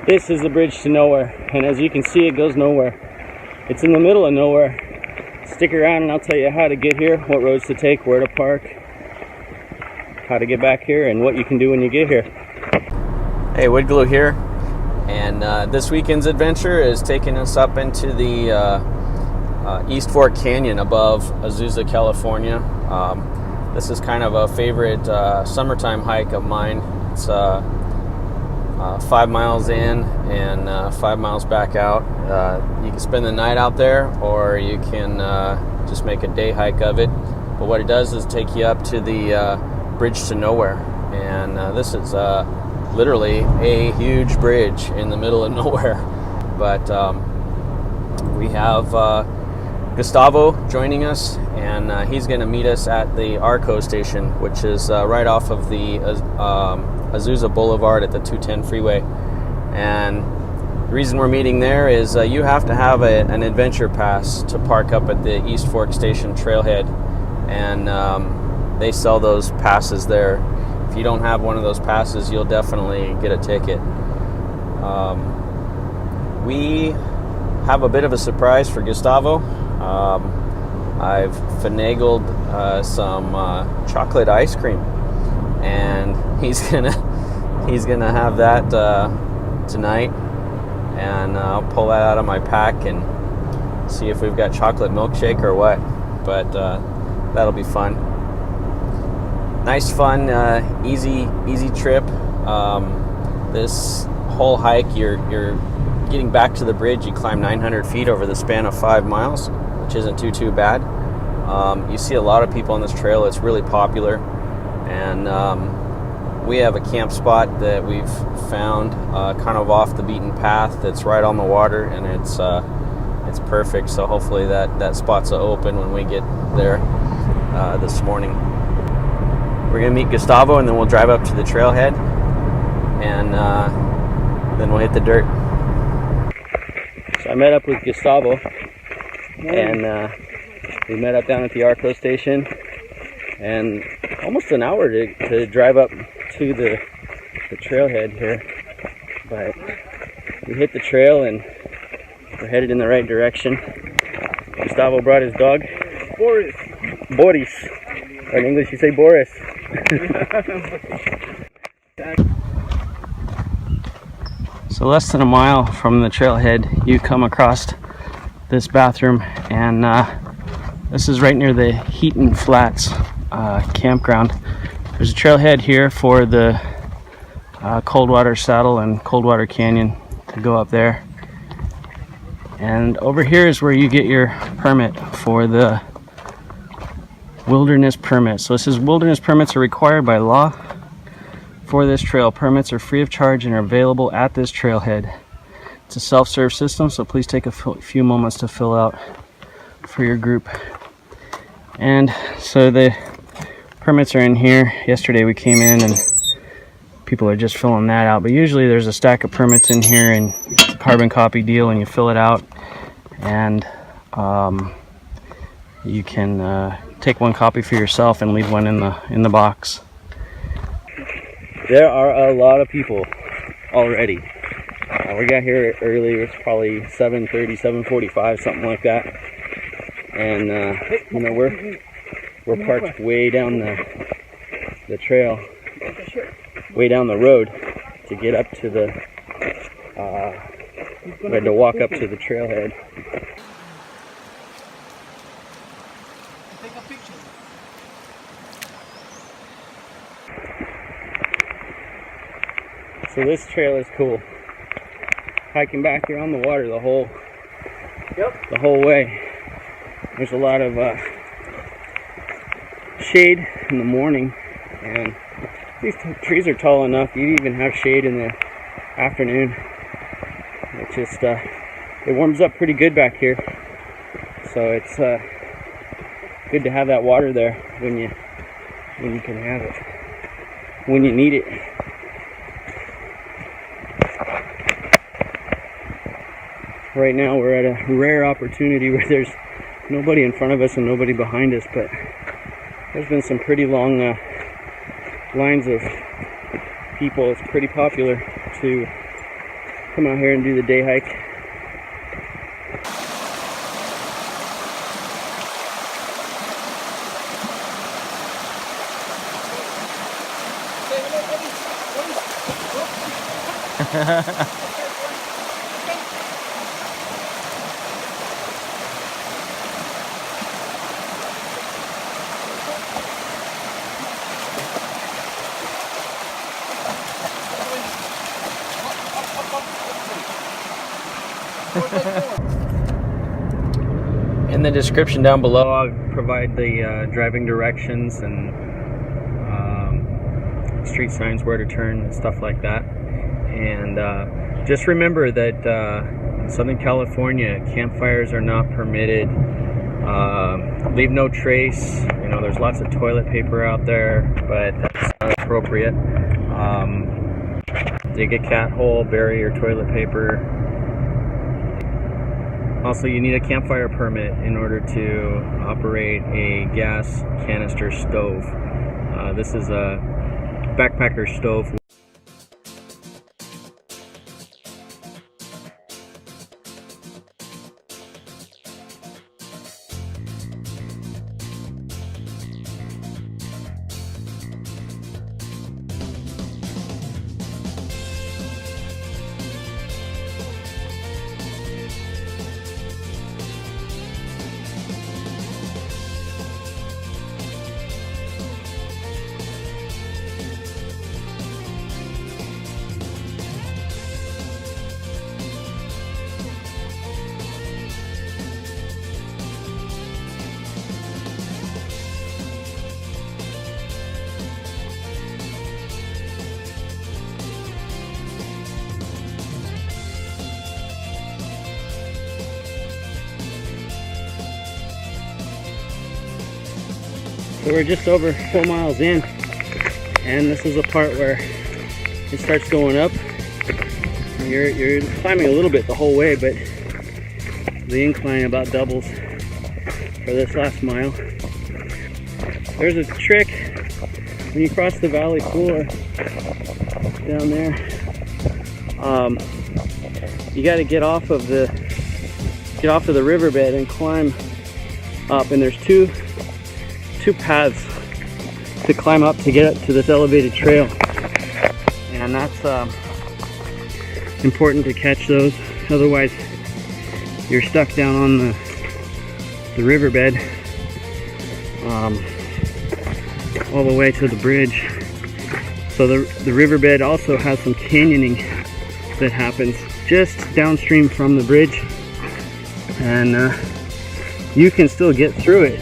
This is the bridge to nowhere, and as you can see, it goes nowhere. It's in the middle of nowhere. Stick around and I'll tell you how to get here, what roads to take, where to park, how to get back here, and what you can do when you get here. Hey, Woodglue here, and this weekend's adventure is taking us up into the East Fork Canyon above Azusa, California. This is kind of a favorite summertime hike of mine. It's 5 miles in and 5 miles back out. You can spend the night out there, or you can just make a day hike of it. But what it does is take you up to the bridge to nowhere, and this is literally a huge bridge in the middle of nowhere. But we have Gustavo joining us, and he's going to meet us at the Rincon Station, which is right off of the Azusa Boulevard at the 210 freeway. And the reason we're meeting there is you have to have an adventure pass to park up at the East Fork Station Trailhead, and they sell those passes there. If you don't have one of those passes, you'll definitely get a ticket. We have a bit of a surprise for Gustavo. I've finagled some chocolate ice cream, and he's gonna have that tonight, and I'll pull that out of my pack and see if we've got chocolate milkshake or what. But that'll be fun. Nice, fun, easy trip. This whole hike, you're getting back to the bridge. You climb 900 feet over the span of 5 miles, which isn't too bad. You see a lot of people on this trail. It's really popular, and we have a camp spot that we've found kind of off the beaten path that's right on the water, and it's perfect. So hopefully that spot's open when we get there this morning. We're gonna meet Gustavo, and then we'll drive up to the trailhead, and then we'll hit the dirt. So I met up with Gustavo, and we met up down at the Rincon Station, and almost an hour to drive up to the trailhead here. But we hit the trail and we're headed in the right direction. Gustavo brought his dog, Boris. Or in English you say Boris. So less than a mile from the trailhead, you come across this bathroom, and this is right near the Heaton Flats campground. There's a trailhead here for the Coldwater Saddle and Coldwater Canyon to go up there. And over here is where you get your permit for the wilderness permit. So it says wilderness permits are required by law for this trail. Permits are free of charge and are available at this trailhead. It's a self-serve system, so please take a few moments to fill out for your group. And so the permits are in here. Yesterday we came in and people are just filling that out, but usually there's a stack of permits in here, and it's a carbon copy deal, and you fill it out, and you can take one copy for yourself and leave one in the box. There are a lot of people already. We got here early. It's probably 7:30, 7:45, something like that. And you know, we're parked way down the trail, way down the road to get up to the. We had to walk up to the trailhead. So this trail is cool. Hiking back here on the water the whole way. There's a lot of shade in the morning, and these trees are tall enough you'd even have shade in the afternoon. It just it warms up pretty good back here, so it's good to have that water there when you can have it, when you need it. Right now we're at a rare opportunity where there's nobody in front of us and nobody behind us, but there's been some pretty long lines of people. It's pretty popular to come out here and do the day hike. In the description down below, I'll provide the driving directions and street signs, where to turn, and stuff like that. And just remember that in Southern California, campfires are not permitted. Leave no trace. You know, there's lots of toilet paper out there, but that's not appropriate. Dig a cat hole, bury your toilet paper. Also, you need a campfire permit in order to operate a gas canister stove. This is a backpacker stove. So we're just over 4 miles in, and this is the part where it starts going up. You're climbing a little bit the whole way, but the incline about doubles for this last mile. There's a trick when you cross the valley floor down there. You got to get off of the riverbed and climb up, and there's two paths to climb up to get up to this elevated trail, and that's important to catch those, otherwise you're stuck down on the riverbed all the way to the bridge. So the riverbed also has some canyoning that happens just downstream from the bridge, and you can still get through it,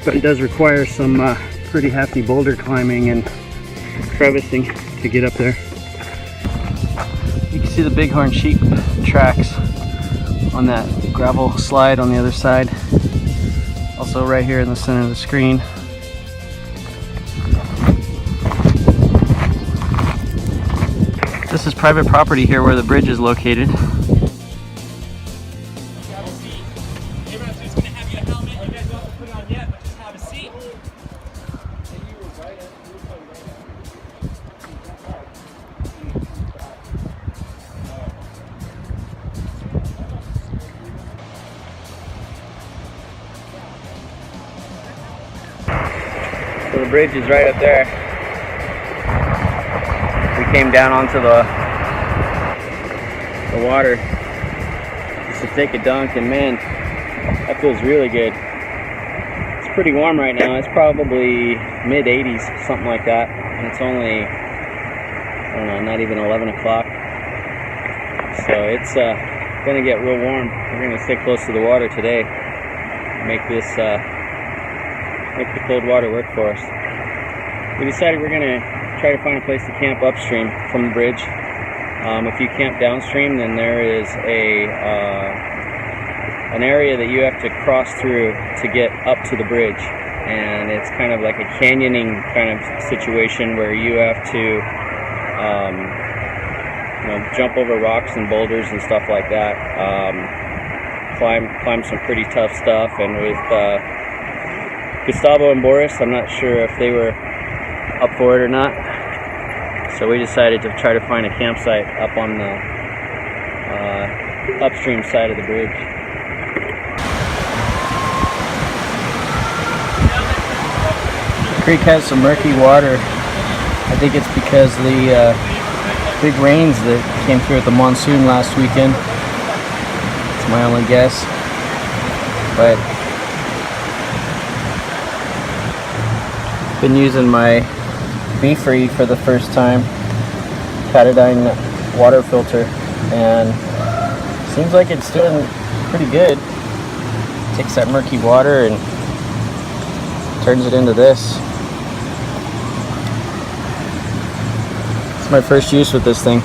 but it does require some pretty hefty boulder climbing and crevicing to get up there. You can see the bighorn sheep tracks on that gravel slide on the other side. Also right here in the center of the screen. This is private property here where the bridge is located. So the bridge is right up there. We came down onto the water just to take a dunk, and man, that feels really good. It's pretty warm right now. It's probably mid 80s, something like that. And it's only, I don't know, not even 11 o'clock. So it's gonna get real warm. We're gonna stay close to the water today. Make the cold water work for us. We decided we're gonna try to find a place to camp upstream from the bridge. If you camp downstream, then there is an area that you have to cross through to get up to the bridge, and it's kind of like a canyoning kind of situation where you have to jump over rocks and boulders and stuff like that. Climb some pretty tough stuff, and with Gustavo and Boris, I'm not sure if they were up for it or not, so we decided to try to find a campsite up on upstream side of the bridge. The creek has some murky water. I think it's because the big rains that came through at the monsoon last weekend. It's my only guess. But been using my Be-Free for the first time, Catadine water filter, and seems like it's doing pretty good. Takes that murky water and turns it into this. It's my first use with this thing.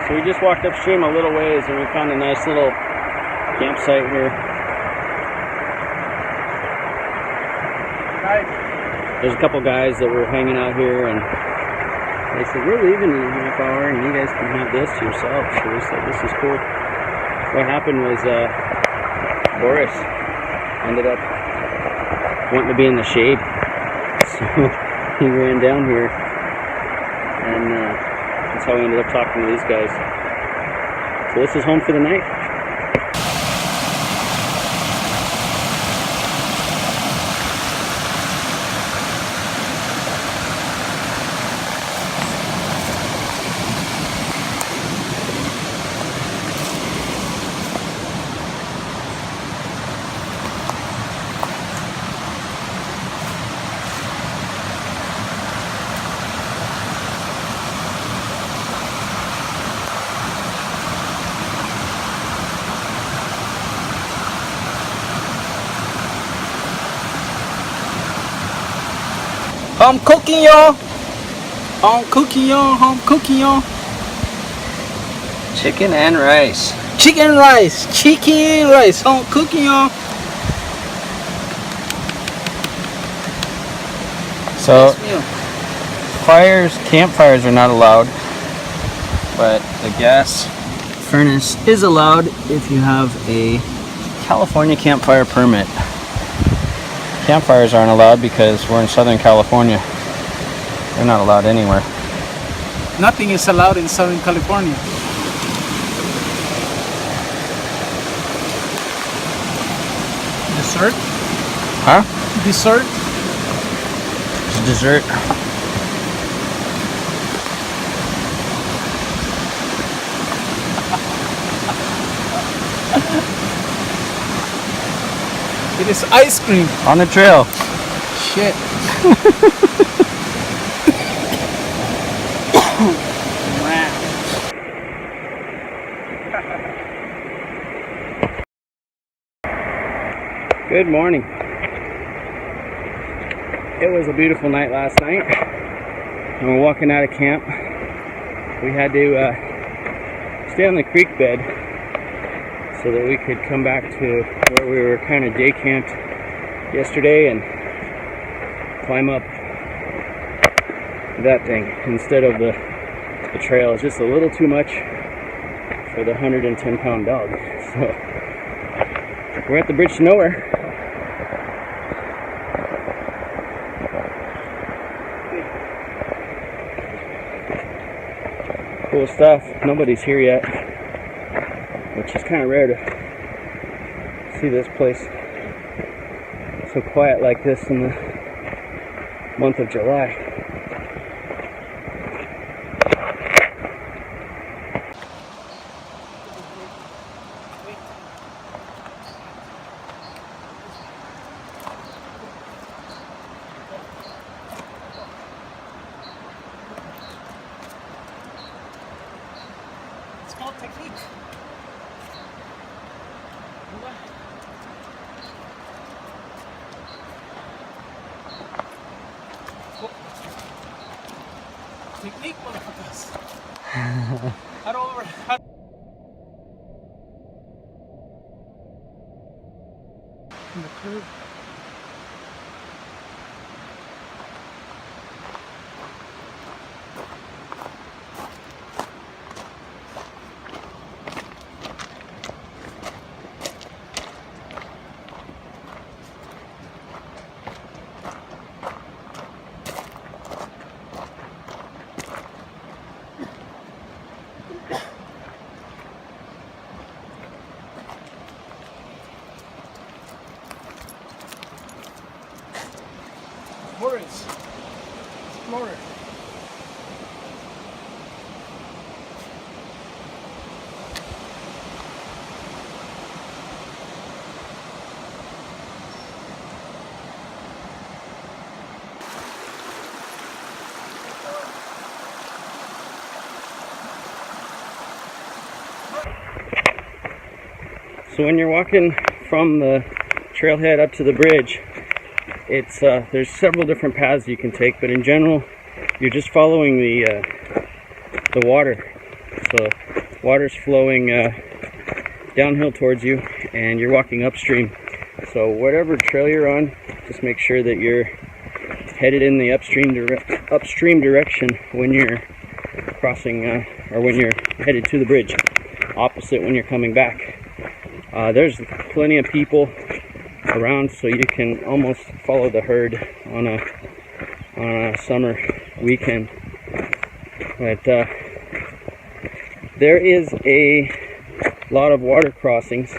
So we just walked upstream a little ways and we found a nice little campsite here. Nice. There's a couple guys that were hanging out here and they said, we're leaving in a half hour and you guys can have this to yourselves. So we said, this is cool. What happened was Boris ended up wanting to be in the shade. So he ran down here and that's how we ended up talking to these guys. So this is home for the night. I'm cooking, y'all. I'm cooking, y'all. I'm cooking, y'all. Chicken and rice. Chicken rice. Chicken rice. I'm cooking, y'all. So campfires are not allowed, but the gas furnace is allowed if you have a California campfire permit. Campfires aren't allowed because we're in Southern California. They're not allowed anywhere. Nothing is allowed in Southern California. Dessert? Huh? Dessert? It's dessert. It is ice cream. On the trail. Shit. Good morning. It was a beautiful night last night. And we're walking out of camp. We had to stay on the creek bed so that we could come back to where we were kind of day camped yesterday and climb up that thing instead of the trail. It's just a little too much for the 110-pound dog. So we're at the bridge to nowhere. Cool stuff. Nobody's here yet, which is kind of rare to see this place so quiet like this in the month of July. It's called technique. Technique, motherfuckers. How do I in the curve? Explorers. Explorer. So when you're walking from the trailhead up to the bridge, it's there's several different paths you can take, but in general you're just following the water. So water's flowing downhill towards you and you're walking upstream. So whatever trail you're on, just make sure that you're headed in the upstream direction when you're crossing or when you're headed to the bridge, opposite when you're coming back. There's plenty of people around, so you can almost follow the herd on a summer weekend. But there is a lot of water crossings,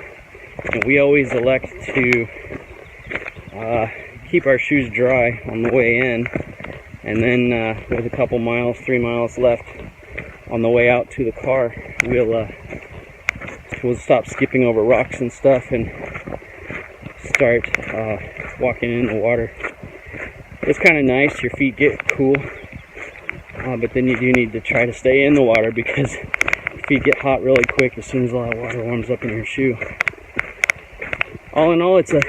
and we always elect to keep our shoes dry on the way in, and then with a couple miles, 3 miles left on the way out to the car, we'll stop skipping over rocks and stuff and start walking in the water. It's kind of nice, your feet get cool, but then you do need to try to stay in the water because your feet get hot really quick as soon as a lot of water warms up in your shoe. All in all, it's a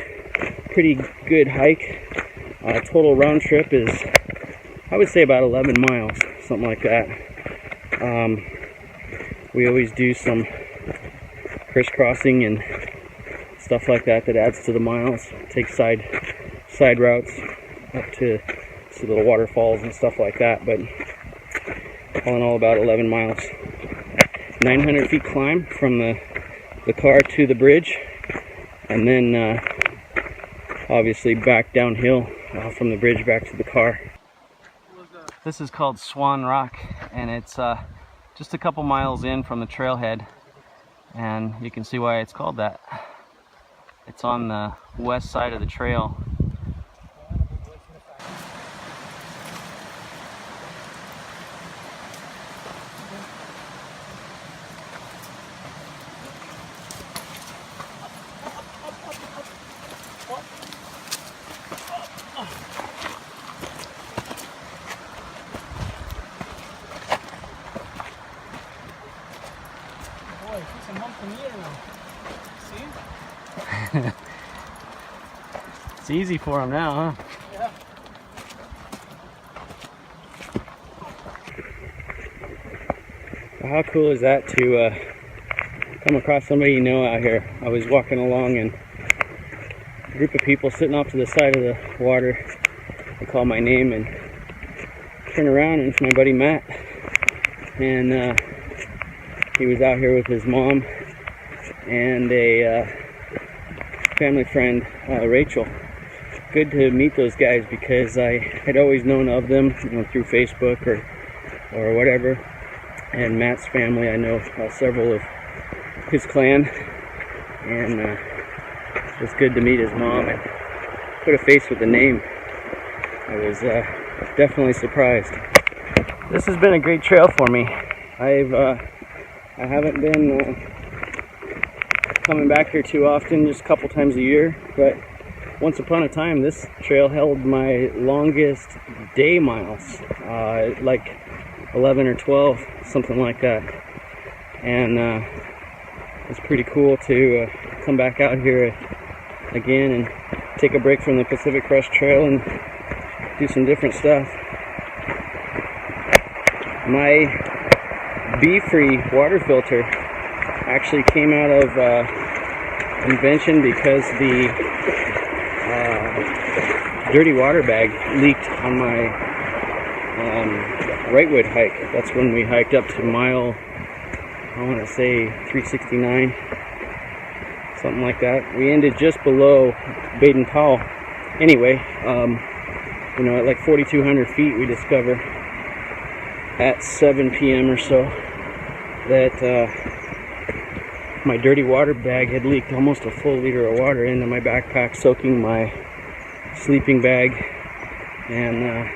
pretty good hike. Total round trip is, I would say, about 11 miles, something like that. We always do some crisscrossing and stuff like that adds to the miles. Take side routes up to little waterfalls and stuff like that, but all in all about 11 miles. 900 feet climb from the car to the bridge, and then obviously back downhill from the bridge back to the car. This is called Swan Rock, and it's just a couple miles in from the trailhead, and you can see why it's called that. It's on the west side of the trail. Boy, he's a mountaineer now. See? It's easy for him now, huh? Yeah. How cool is that to come across somebody you know out here? I was walking along and a group of people sitting off to the side of the water. They call my name and turn around, and it's my buddy Matt. And he was out here with his mom and a family friend, Rachel. Good to meet those guys because I had always known of them, through Facebook or whatever. And Matt's family, I know several of his clan, and was good to meet his mom and put a face with a name. I was definitely surprised. This has been a great trail for me. I haven't been coming back here too often, just a couple times a year, but once upon a time this trail held my longest day miles, like 11 or 12, something like that. And it's pretty cool to come back out here again and take a break from the Pacific Crest Trail and do some different stuff. My bee-free water filter actually came out of invention because the dirty water bag leaked on my Wrightwood hike. That's when we hiked up to mile, I want to say 369, something like that. We ended just below Baden-Powell. Anyway, you know, at like 4,200 feet, we discover at 7 p.m. or so that my dirty water bag had leaked almost a full liter of water into my backpack, soaking my sleeping bag, and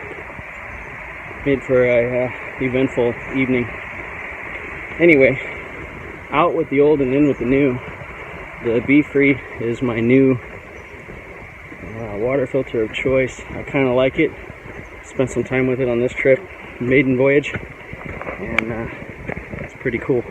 made for a eventful evening. Anyway, out with the old and in with the new. The Bee-Free is my new water filter of choice. I kind of like it. Spent some time with it on this trip, maiden voyage, and it's pretty cool.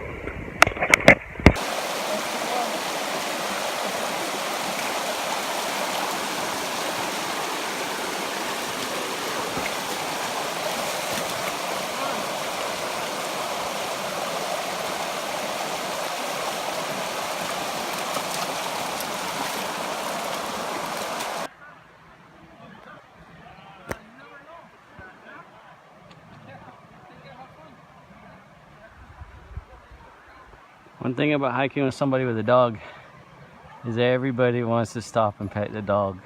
One thing about hiking with somebody with a dog is everybody wants to stop and pet the dog.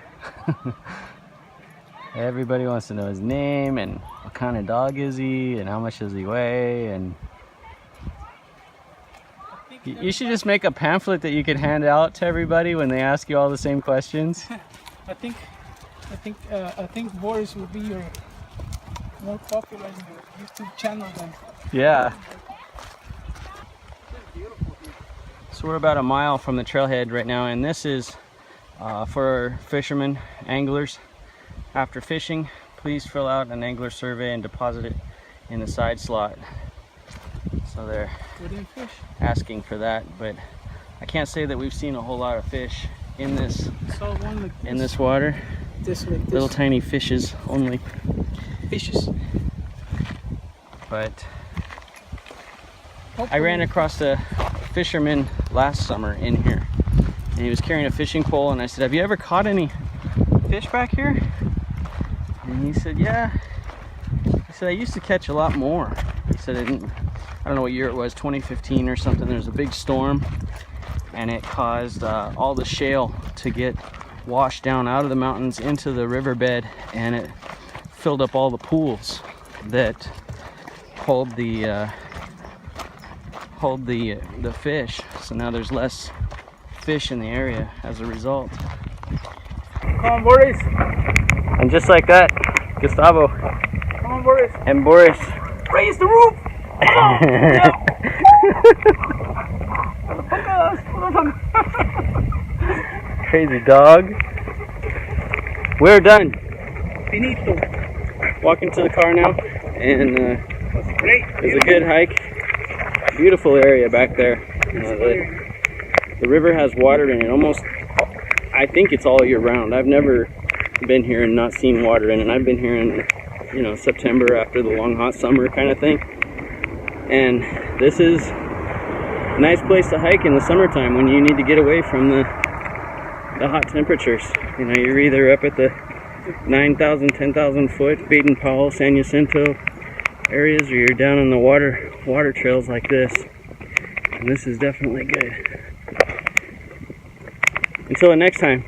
Everybody wants to know his name and what kind of dog is he and how much does he weigh, and you should just make a pamphlet that you could hand out to everybody when they ask you all the same questions. I think Boris will be your more popular in your YouTube channel than. Yeah. So we're about a mile from the trailhead right now, and this is for fishermen, anglers. After fishing, please fill out an angler survey and deposit it in the side slot. So they're asking for that, but I can't say that we've seen a whole lot of fish in this water. Little tiny fishes only. Fishes. But I ran across a fisherman last summer in here, and he was carrying a fishing pole, and I said, "Have you ever caught any fish back here?" And he said, "Yeah." I said, "I used to catch a lot more." He said, I don't know what year it was, 2015 or something. There was a big storm, and it caused all the shale to get washed down out of the mountains into the riverbed, and it filled up all the pools that hold the fish. So now there's less fish in the area as a result. Come on, Boris. And just like that, Gustavo Come on, Boris. and Boris Raise the roof. crazy dog. We're done. Finito. Walking to the car now, and That's great. it's a good hike. Beautiful area back there. The river has water in it almost, I think it's all year round. I've never been here and not seen water in it. I've been here in, you know, September after the long hot summer kind of thing. And this is a nice place to hike in the summertime when you need to get away from the hot temperatures. You know, you're either up at the 9,000, 10,000 foot Baden-Powell, San Jacinto areas, or you're down on the water trails like this. And this is definitely good. Until the next time.